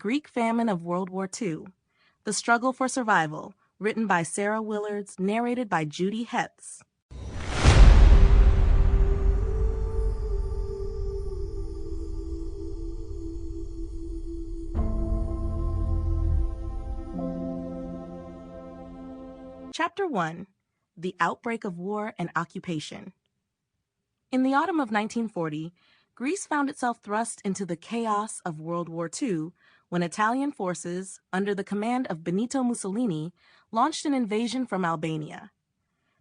Greek Famine of World War II, The Struggle for Survival, written by Sarah Willards, narrated by Judie Heths. Chapter 1. The Outbreak of War and Occupation. In the autumn of 1940, Greece found itself thrust into the chaos of World War II when Italian forces, under the command of Benito Mussolini, launched an invasion from Albania.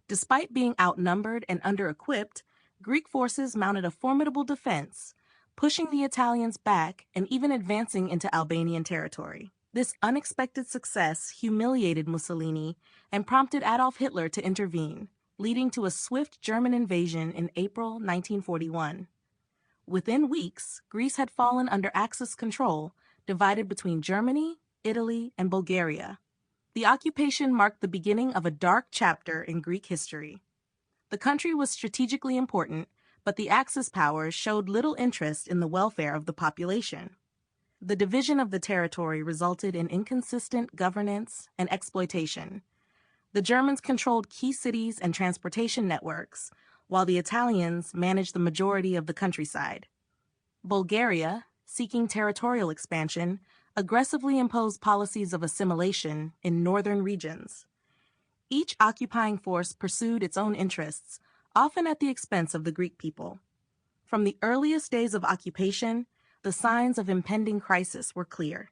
Despite being outnumbered and under-equipped, Greek forces mounted a formidable defense, pushing the Italians back and even advancing into Albanian territory. This unexpected success humiliated Mussolini and prompted Adolf Hitler to intervene, leading to a swift German invasion in April 1941. Within weeks, Greece had fallen under Axis control, divided between Germany, Italy, and Bulgaria. The occupation marked the beginning of a dark chapter in Greek history. The country was strategically important, but the Axis powers showed little interest in the welfare of the population. The division of the territory resulted in inconsistent governance and exploitation. The Germans controlled key cities and transportation networks, while the Italians managed the majority of the countryside. Bulgaria, seeking territorial expansion, aggressively imposed policies of assimilation in northern regions. Each occupying force pursued its own interests, often at the expense of the Greek people. From the earliest days of occupation, the signs of impending crisis were clear.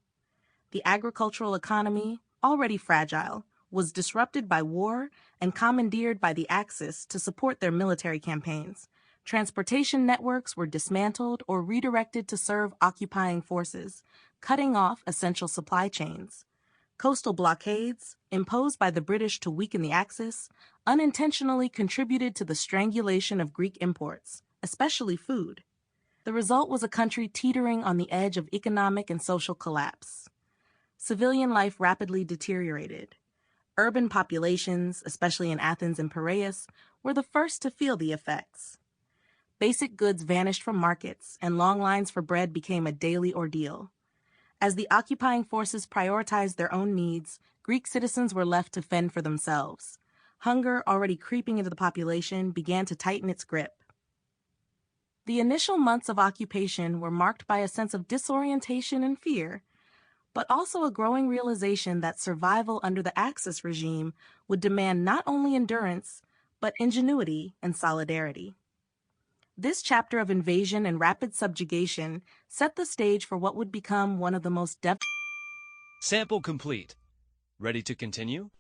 The agricultural economy, already fragile, was disrupted by war and commandeered by the Axis to support their military campaigns. Transportation networks were dismantled or redirected to serve occupying forces, cutting off essential supply chains. Coastal blockades, imposed by the British to weaken the Axis, unintentionally contributed to the strangulation of Greek imports, especially food. The result was a country teetering on the edge of economic and social collapse. Civilian life rapidly deteriorated. Urban populations, especially in Athens and Piraeus, were the first to feel the effects. Basic goods vanished from markets, and long lines for bread became a daily ordeal. As the occupying forces prioritized their own needs, Greek citizens were left to fend for themselves. Hunger, already creeping into the population, began to tighten its grip. The initial months of occupation were marked by a sense of disorientation and fear, but also a growing realization that survival under the Axis regime would demand not only endurance, but ingenuity and solidarity. This chapter of invasion and rapid subjugation set the stage for what would become one of the most Sample complete. Ready to continue?